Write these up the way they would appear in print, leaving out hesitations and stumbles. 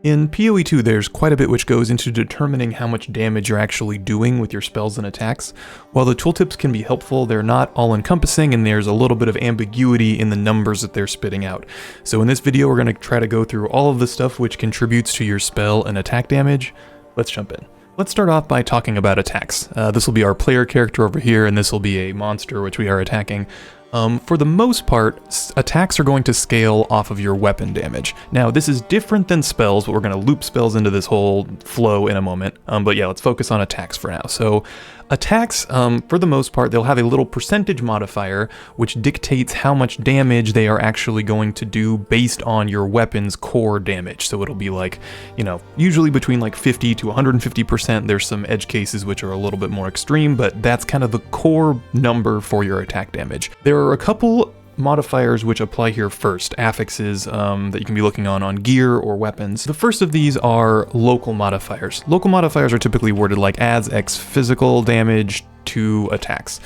In PoE2, there's quite a bit which goes into determining how much damage you're actually doing with your spells and attacks. While the tooltips can be helpful, they're not all-encompassing, and there's a little bit of ambiguity in the numbers that they're spitting out. So in this video, we're going to try to go through all of the stuff which contributes to your spell and attack damage. Let's jump in. Let's start off by talking about attacks. This will be our player character over here, and this will be a monster which we are attacking. For the most part, attacks are going to scale off of your weapon damage. Now, this is different than spells, but we're going to loop spells into this whole flow in a moment. But yeah, let's focus on attacks for now. So attacks, for the most part, they'll have a little percentage modifier, which dictates how much damage they are actually going to do based on your weapon's core damage. So it'll be like, you know, usually between like 50 to 150%. There's some edge cases which are a little bit more extreme, but that's kind of the core number for your attack damage. There are a couple modifiers which apply here first, affixes that you can be looking on gear or weapons. The first of these are local modifiers. Local modifiers are typically worded like adds X physical damage to attacks.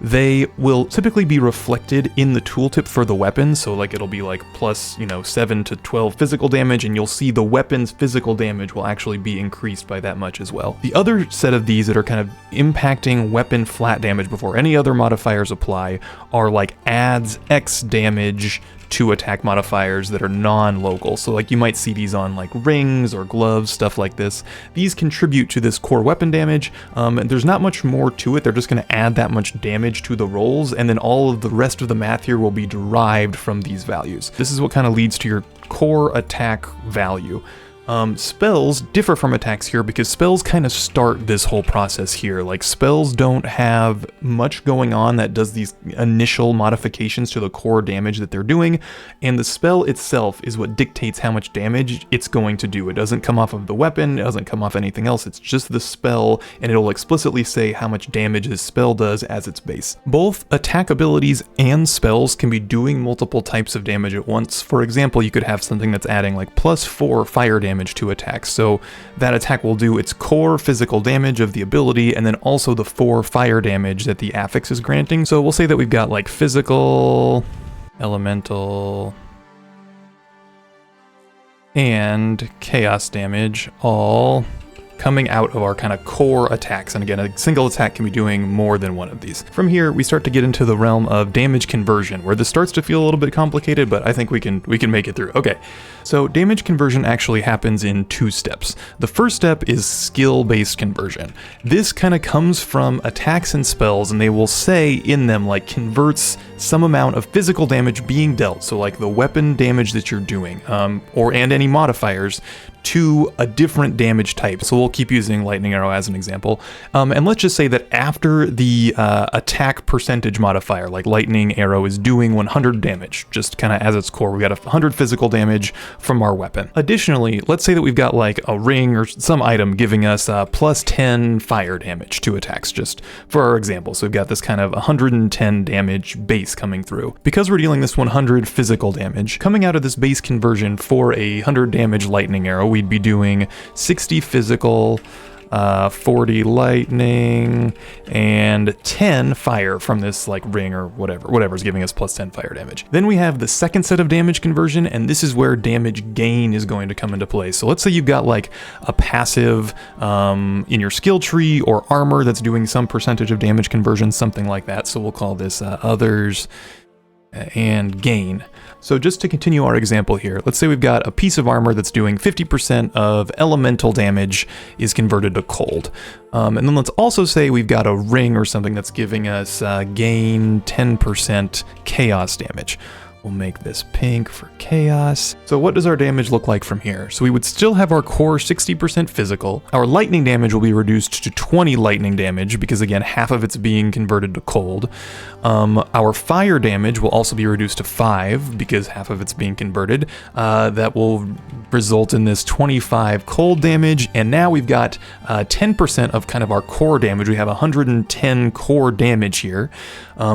They will typically be reflected in the tooltip for the weapon, so like it'll be like plus, 7 to 12 physical damage, and you'll see the weapon's physical damage will actually be increased by that much as well. The other set of these that are kind of impacting weapon flat damage before any other modifiers apply are like adds X damage to attack modifiers that are non-local. So like you might see these on like rings or gloves, stuff like this. These contribute to this core weapon damage, and there's not much more to it. They're just going to add that much damage to the rolls, and then all of the rest of the math here will be derived from these values. This is what kind of leads to your core attack value. Spells differ from attacks here because spells kind of start this whole process here. Like spells don't have much going on that does these initial modifications to the core damage that they're doing, and the spell itself is what dictates how much damage it's going to do. It doesn't come off of the weapon, it doesn't come off anything else, it's just the spell, and it'll explicitly say how much damage this spell does as its base. Both attack abilities and spells can be doing multiple types of damage at once. For example, you could have something that's adding like +4 fire damage to attacks. So that attack will do its core physical damage of the ability and then also the 4 fire damage that the affix is granting. So we'll say that we've got like physical, elemental, and chaos damage all coming out of our kind of core attacks. And again, a single attack can be doing more than one of these. From here, we start to get into the realm of damage conversion, where this starts to feel a little bit complicated, but I think we can make it through. Okay, so damage conversion actually happens in 2 steps. The first step is skill-based conversion. This kind of comes from attacks and spells, and they will say in them like converts some amount of physical damage being dealt, so like the weapon damage that you're doing, and any modifiers, to a different damage type. So we'll keep using lightning arrow as an example. And let's just say that after the attack percentage modifier, like lightning arrow is doing 100 damage, just kind of as its core, we got 100 physical damage from our weapon. Additionally, let's say that we've got like a ring or some item giving us plus 10 fire damage to attacks, just for our example. So we've got this kind of 110 damage base coming through. Because we're dealing this 100 physical damage, coming out of this base conversion for a 100 damage lightning arrow, we'd be doing 60 physical, 40 lightning, and 10 fire from this like ring or whatever's giving us plus 10 fire damage. Then we have the second set of damage conversion, and this is where damage gain is going to come into play. So let's say you've got like a passive in your skill tree or armor that's doing some percentage of damage conversion, something like that. So we'll call this others and gain. So just to continue our example here, let's say we've got a piece of armor that's doing 50% of elemental damage is converted to cold. And then let's also say we've got a ring or something that's giving us gain 10% chaos damage. We'll make this pink for chaos. So what does our damage look like from here? So we would still have our core 60% physical. Our lightning damage will be reduced to 20 lightning damage because again, half of it's being converted to cold. Our fire damage will also be reduced to 5 because half of it's being converted. That will result in this 25 cold damage. And now we've got 10% of kind of our core damage. We have 110 core damage here.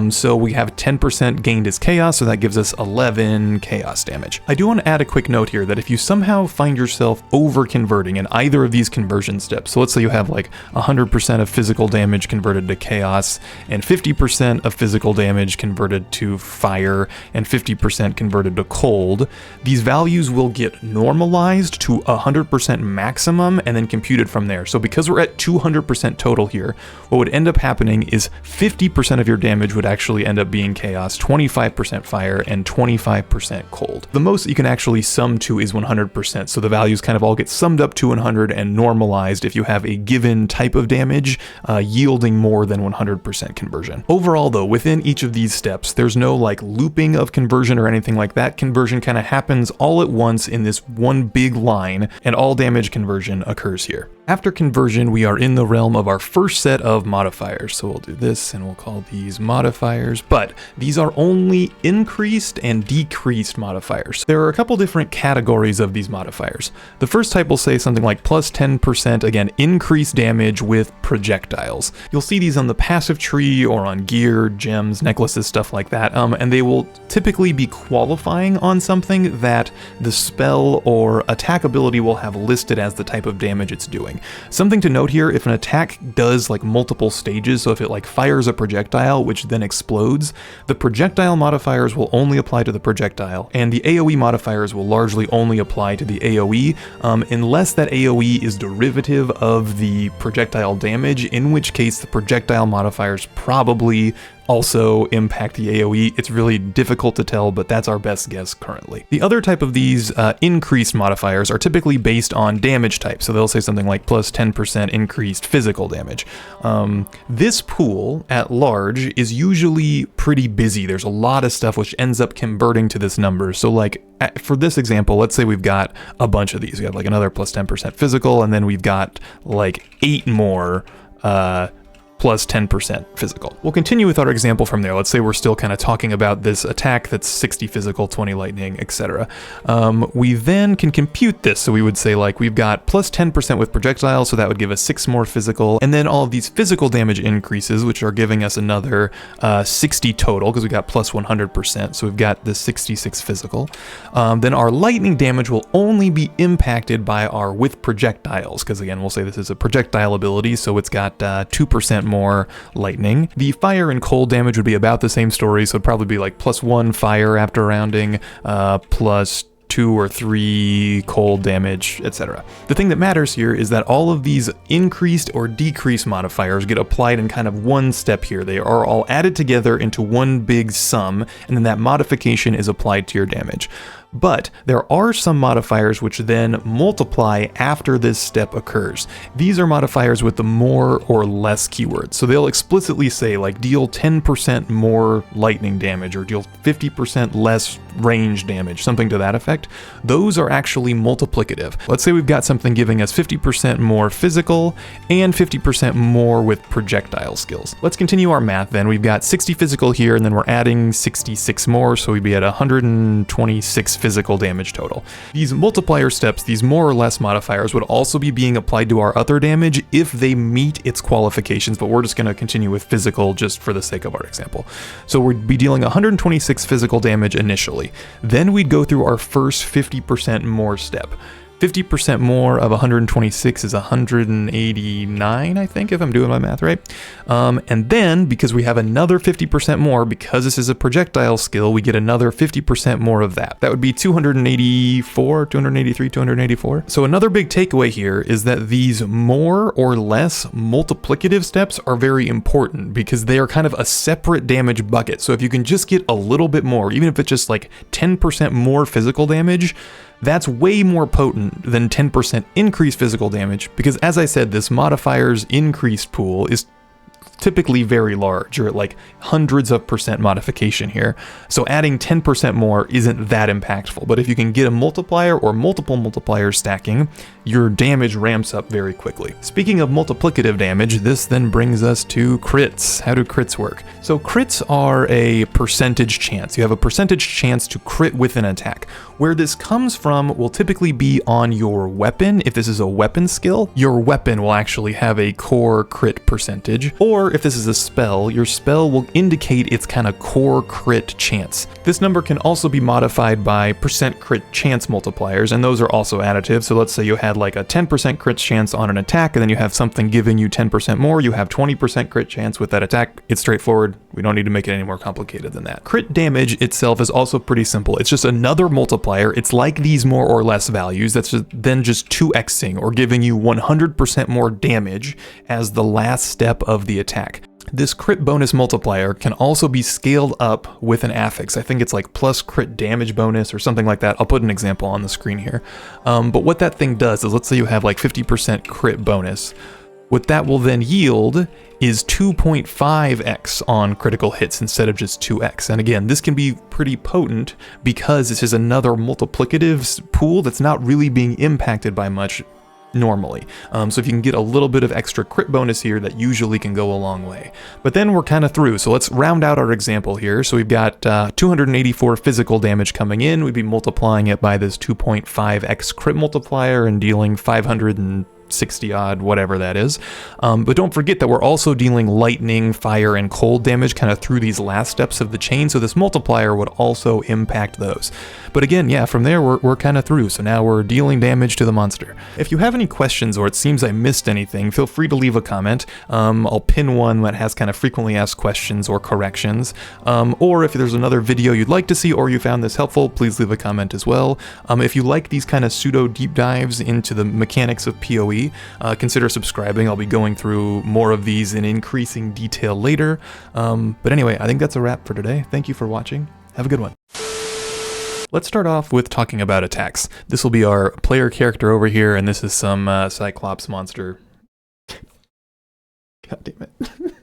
So we have 10% gained as chaos, so that gives us 11 chaos damage. I do want to add a quick note here that if you somehow find yourself over converting in either of these conversion steps, so let's say you have like 100% of physical damage converted to chaos and 50% of physical damage converted to fire and 50% converted to cold, these values will get normalized to 100% maximum and then computed from there. So because we're at 200% total here, what would end up happening is 50% of your damage would actually end up being chaos, 25% fire, and 25% cold. The most that you can actually sum to is 100%, so the values kind of all get summed up to 100 and normalized if you have a given type of damage yielding more than 100% conversion. Overall though, within each of these steps, there's no like looping of conversion or anything like that. Conversion kind of happens all at once in this one big line, and all damage conversion occurs here. After conversion, we are in the realm of our first set of modifiers. So we'll do this and we'll call these modifiers, but these are only increased and decreased modifiers. There are a couple different categories of these modifiers. The first type will say something like plus 10%, again, increased damage with projectiles. You'll see these on the passive tree or on gear, gems, necklaces, stuff like that, and they will typically be qualifying on something that the spell or attack ability will have listed as the type of damage it's doing. Something to note here, if an attack does like multiple stages, so if it like fires a projectile which then explodes, the projectile modifiers will only apply to the projectile, and the AoE modifiers will largely only apply to the AoE, unless that AoE is derivative of the projectile damage, in which case the projectile modifiers probably also impact the AoE. It's really difficult to tell, but that's our best guess currently. The other type of these increased modifiers are typically based on damage type, so they'll say something like plus 10% increased physical damage. This pool at large is usually pretty busy. There's a lot of stuff which ends up converting to this number. So like for this example, let's say we've got a bunch of these. We have like another plus 10% physical, and then we've got like 8 more plus 10% physical. We'll continue with our example from there. Let's say we're still kind of talking about this attack that's 60 physical, 20 lightning, etc. We then can compute this. So we would say like we've got plus 10% with projectiles, so that would give us 6 more physical, and then all of these physical damage increases, which are giving us another 60 total, because we got plus 100%, so we've got this 66 physical. Then our lightning damage will only be impacted by our with projectiles, because again, we'll say this is a projectile ability, so it's got 2% more lightning. The fire and cold damage would be about the same story, so it'd probably be like plus 1 fire after rounding, plus 2 or 3 cold damage, etc. The thing that matters here is that all of these increased or decreased modifiers get applied in kind of one step here. They are all added together into one big sum, and then that modification is applied to your damage. But there are some modifiers which then multiply after this step occurs. These are modifiers with the more or less keywords. So they'll explicitly say like deal 10% more lightning damage or deal 50% less range damage, something to that effect. Those are actually multiplicative. Let's say we've got something giving us 50% more physical and 50% more with projectile skills. Let's continue our math then. We've got 60 physical here, and then we're adding 66 more, so we'd be at 126 physical damage total. These multiplier steps, these more or less modifiers, would also be being applied to our other damage if they meet its qualifications, but we're just going to continue with physical just for the sake of our example. So we'd be dealing 126 physical damage initially. Then we'd go through our first 50% more step. 50% more of 126 is 189, I think, if I'm doing my math right. And then, because we have another 50% more, because this is a projectile skill, we get another 50% more of that. That would be 284, 283, 284. So another big takeaway here is that these more or less multiplicative steps are very important because they are kind of a separate damage bucket. So if you can just get a little bit more, even if it's just like 10% more physical damage, that's way more potent than 10% increased physical damage, because as I said, this modifier's increased pool is typically very large, or at like hundreds of percent modification here. So adding 10% more isn't that impactful, but if you can get a multiplier or multiple multipliers stacking, your damage ramps up very quickly. Speaking of multiplicative damage, this then brings us to crits. How do crits work? So crits are a percentage chance. You have a percentage chance to crit with an attack. Where this comes from will typically be on your weapon. If this is a weapon skill, your weapon will actually have a core crit percentage, Or if this is a spell, your spell will indicate its kind of core crit chance. This number can also be modified by % crit chance multipliers, and those are also additive. So let's say you had like a 10% crit chance on an attack, and then you have something giving you 10% more, you have 20% crit chance with that attack. It's straightforward. We don't need to make it any more complicated than that. Crit damage itself is also pretty simple. It's just another multiplier. It's like these more or less values that's then just 2xing, or giving you 100% more damage as the last step of the attack. This crit bonus multiplier can also be scaled up with an affix. I think it's like plus crit damage bonus or something like that. I'll put an example on the screen here. But what that thing does is, let's say you have like 50% crit bonus. What that will then yield is 2.5x on critical hits instead of just 2x. And again, this can be pretty potent because this is another multiplicative pool that's not really being impacted by much normally. So if you can get a little bit of extra crit bonus here, that usually can go a long way. But then we're kind of through, so let's round out our example here. So we've got 284 physical damage coming in. We'd be multiplying it by this 2.5x crit multiplier and dealing 560 odd, whatever that is. But don't forget that we're also dealing lightning, fire, and cold damage kind of through these last steps of the chain, so this multiplier would also impact those. But again, yeah, from there we're kind of through, so now we're dealing damage to the monster. If you have any questions or it seems I missed anything, feel free to leave a comment. I'll pin one that has kind of frequently asked questions or corrections. Or if there's another video you'd like to see or you found this helpful, please leave a comment as well. If you like these kind of pseudo deep dives into the mechanics of PoE, consider subscribing. I'll be going through more of these in increasing detail later. But anyway, I think that's a wrap for today. Thank you for watching. Have a good one. Let's start off with talking about attacks. This will be our player character over here, and this is some Cyclops monster. God damn it.